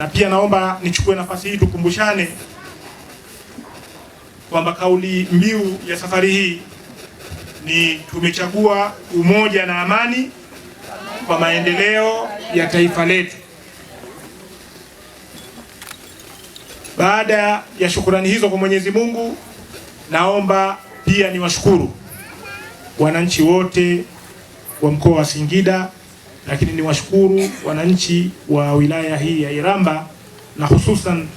Na pia naomba nichukue nafasi hii tukumbushane kwamba kauli mbiu ya safari hii ni tumechagua umoja na amani kwa maendeleo ya taifa letu. Baada ya shukrani hizo kwa Mwenyezi Mungu, naomba pia niwashukuru wananchi wote wa mkoa wa Singida, lakini niwashukuru wananchi wa wilaya hii ya Iramba na hususan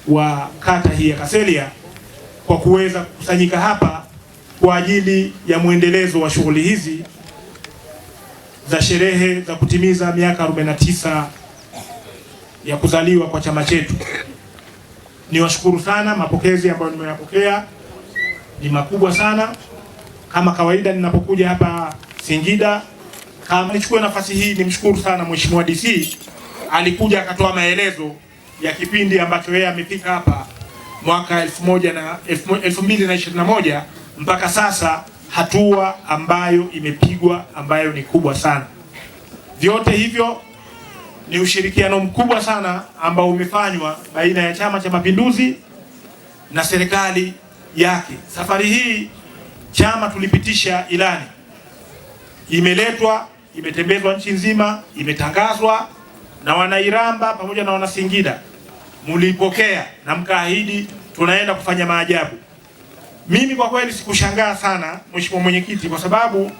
wa kata hii ya Kaselia kwa kuweza kukusanyika hapa kwa ajili ya mwendelezo wa shughuli hizi za sherehe za kutimiza miaka 49 ya kuzaliwa kwa chama chetu. Niwashukuru sana, mapokezi ambayo nimeyapokea ni makubwa sana. Kama kawaida ninapokuja hapa Singida, kama nichukue nafasi hii nimshukuru sana Mheshimiwa DC, alikuja akatoa maelezo ya kipindi ambacho yeye amefika hapa mwaka 2021 mpaka sasa, hatua ambayo imepigwa ambayo ni kubwa sana. Vyote hivyo ni ushirikiano mkubwa sana ambao umefanywa baina ya Chama cha Mapinduzi na serikali yake. Safari hii chama tulipitisha ilani, imeletwa, imetembezwa nchi nzima, imetangazwa na wanairamba pamoja na wanasingida. Mulipokea na mkaahidi tunaenda kufanya maajabu. Mimi kwa kweli sikushangaa sana Mheshimiwa Mwenyekiti, kwa sababu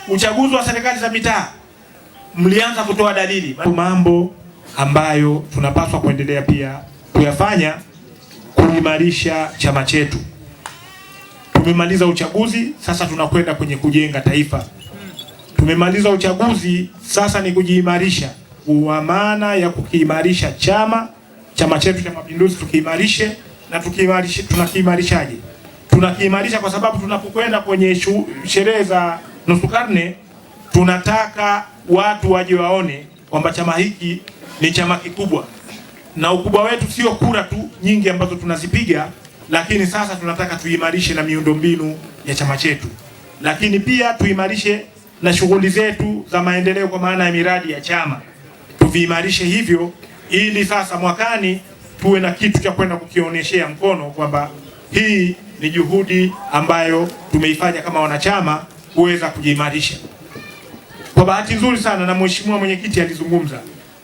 uchaguzi wa serikali za mitaa mlianza kutoa dalili, mambo ambayo tunapaswa kuendelea pia kuyafanya kuimarisha chama chetu. Tumemaliza uchaguzi, sasa tunakwenda kwenye kujenga taifa. Tumemaliza uchaguzi, sasa ni kujiimarisha. Kwa maana ya kukiimarisha chama chetu cha Mapinduzi tukiimarishe. Na tukiimarisha, tunakiimarishaje? Tunakiimarisha kwa sababu tunapokwenda kwenye sherehe za nusu karne, tunataka watu waje waone kwamba chama hiki ni chama kikubwa, na ukubwa wetu sio kura tu nyingi ambazo tunazipiga, lakini sasa tunataka tuimarishe na miundombinu ya chama chetu, lakini pia tuimarishe na shughuli zetu za maendeleo kwa maana ya miradi ya chama. Tuviimarishe hivyo ili sasa mwakani tuwe na kitu cha kwenda kukionyeshea mkono kwamba hii ni juhudi ambayo tumeifanya kama wanachama kuweza kujiimarisha. Kwa bahati nzuri sana, na Mheshimiwa Mwenyekiti alizungumza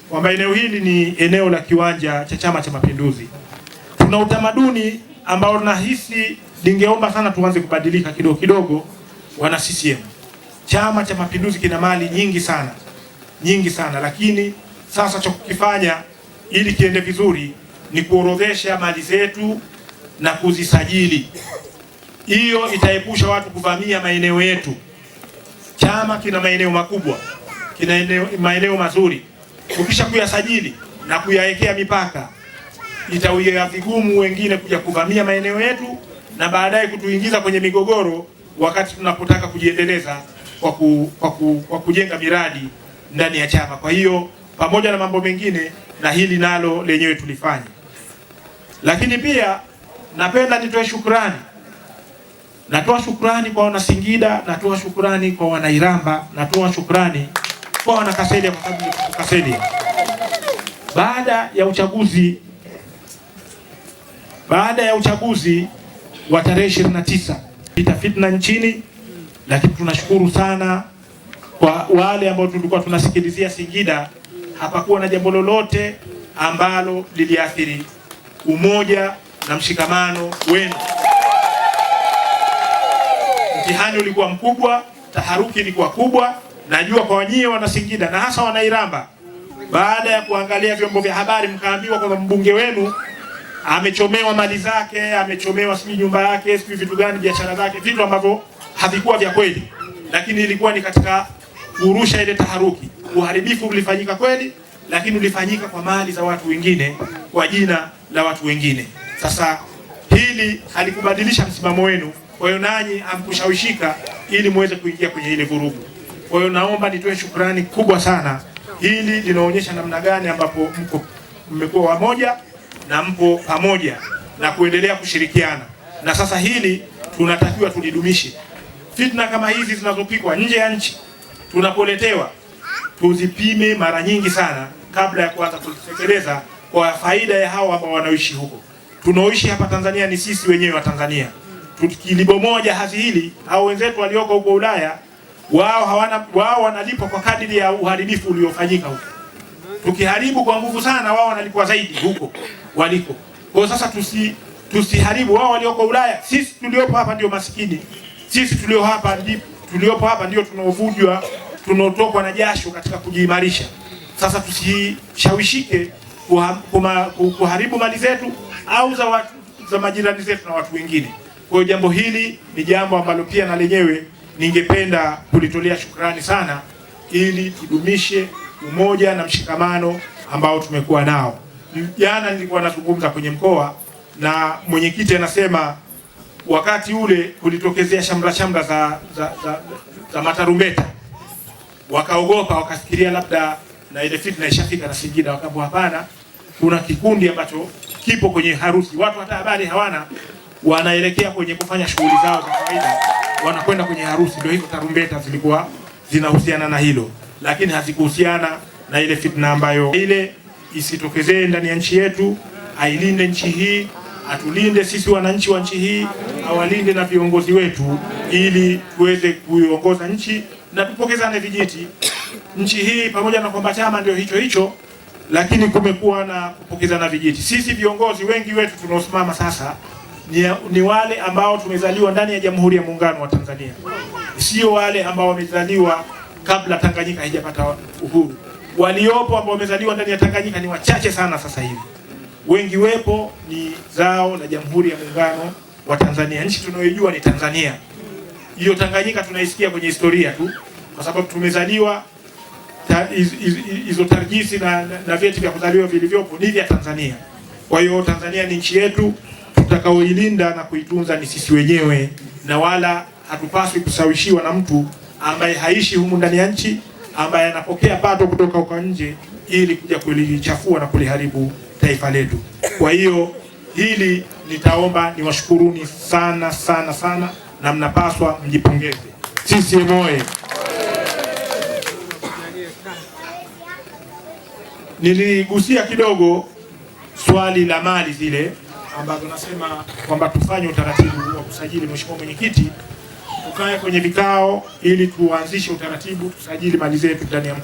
kwamba eneo hili ni eneo la kiwanja cha Chama cha Mapinduzi. Tuna utamaduni ambao nahisi ningeomba sana tuanze kubadilika kidogo kidogo. Wana CCM, Chama cha Mapinduzi kina mali nyingi sana, lakini sasa cha kukifanya ili kiende vizuri ni kuorodhesha mali zetu na kuzisajili. Hiyo itaepusha watu kuvamia maeneo yetu. Chama kina maeneo makubwa, kina maeneo mazuri. Ukisha kuyasajili na kuyawekea mipaka, itawia vigumu wengine kuja kuvamia maeneo yetu na baadaye kutuingiza kwenye migogoro wakati tunapotaka kujiendeleza kwa kujenga miradi ndani ya chama. Kwa hiyo pamoja na mambo mengine, na hili nalo lenyewe tulifanya. Lakini pia napenda nitoe shukrani. Natoa shukrani kwa wana Singida, natoa shukrani kwa wana Iramba, natoa shukrani kwa wana Kaselia kwa sababu Kaselia baada ya uchaguzi wa tarehe 29 fitna nchini, lakini tunashukuru sana kwa wale ambao tulikuwa tunasikilizia Singida. Hapakuwa na jambo lolote ambalo liliathiri umoja na mshikamano wenu. Mtihani ulikuwa mkubwa, taharuki ilikuwa kubwa. Najua kwa wanyie wana Singida na hasa wana Iramba, baada ya kuangalia vyombo vya habari mkaambiwa kwamba mbunge wenu amechomewa mali zake, amechomewa sijui nyumba yake, sijui vitu gani, biashara zake, vitu ambavyo havikuwa vya kweli, lakini ilikuwa ni katika kurusha ile taharuki. Uharibifu ulifanyika kweli, lakini ulifanyika kwa mali za watu wengine, kwa jina la watu wengine. Sasa hili halikubadilisha msimamo wenu, kwa hiyo nanyi hamkushawishika ili muweze kuingia kwenye ile vurugu. Kwa hiyo naomba nitoe shukrani kubwa sana. Hili linaonyesha namna gani ambapo mmekuwa wamoja na mpo pamoja na kuendelea kushirikiana. Na sasa hili tunatakiwa tulidumishe. Fitna kama hizi zinazopikwa nje ya nchi tunapoletewa tuzipime mara nyingi sana kabla ya kuanza kutekeleza kwa faida ya hao ambao wanaishi huko. Tunaoishi hapa Tanzania ni sisi wenyewe wa Tanzania. Tukilibomoja hazi hili, hao wenzetu walioko huko Ulaya wao wanalipwa kwa kadiri ya uharibifu uliofanyika huko. Tukiharibu kwa nguvu sana, wao wanalipwa zaidi huko waliko. Kwa sasa tusiharibu wao walioko Ulaya. Sisi tuliopo hapa ndio maskini. Sisi tuliopo hapa ndio tunaovujwa, tunaotokwa na jasho katika kujiimarisha. Sasa tusishawishike kuharibu mali zetu au za majirani zetu na watu wengine. Kwa hiyo jambo hili ni jambo ambalo pia na lenyewe ningependa kulitolea shukrani sana, ili tudumishe umoja na mshikamano ambao tumekuwa nao. Jana nilikuwa nazungumza kwenye mkoa na mwenyekiti anasema wakati ule kulitokezea shamra za matarumbeta, wakaogopa, wakafikiria labda na ile fitna ishafika na Singida. Wakaambia hapana, kuna kikundi ambacho kipo kwenye harusi, watu hata habari hawana, wanaelekea kwenye kufanya shughuli zao za kawaida, wanakwenda kwenye harusi. Ndio hizo tarumbeta zilikuwa zinahusiana na hilo, lakini hazikuhusiana na ile fitna ambayo ile isitokezee ndani ya nchi yetu. Ailinde nchi hii, atulinde sisi wananchi wa nchi hii, awalinde na viongozi wetu, ili tuweze kuiongoza nchi na tupokezane vijiti. Nchi hii pamoja na kwamba chama ndio hicho, lakini kumekuwa na kupokezana vijiti. Sisi viongozi wengi wetu tunaosimama sasa ni wale ambao tumezaliwa ndani ya Jamhuri ya Muungano wa Tanzania, sio wale ambao wamezaliwa kabla Tanganyika haijapata uhuru. Waliopo ambao wamezaliwa ndani ya Tanganyika ni wachache sana sasa hivi. Wengi wepo ni zao la Jamhuri ya Muungano wa Tanzania. Nchi tunayojua ni Tanzania. Hiyo Tanganyika tunaisikia kwenye historia tu, kwa sababu tumezaliwa, hizo tarjisi na vyeti vya kuzaliwa vilivyopo ni vya Tanzania. Kwa hiyo Tanzania ni nchi yetu, tutakaoilinda na kuitunza ni sisi wenyewe, na wala hatupaswi kushawishiwa na mtu ambaye haishi humu ndani ya nchi, ambaye anapokea pato kutoka kwa nje ili kuja kulichafua na kuliharibu taifa letu. Kwa hiyo hili nitaomba niwashukuruni sana sana sana, na mnapaswa mjipongeze. CCM oyee! Niligusia kidogo swali la mali zile ambazo nasema kwamba tufanye utaratibu wa kusajili. Mheshimiwa Mwenyekiti, tukae kwenye vikao ili tuanzishe utaratibu tusajili mali zetu ndani ya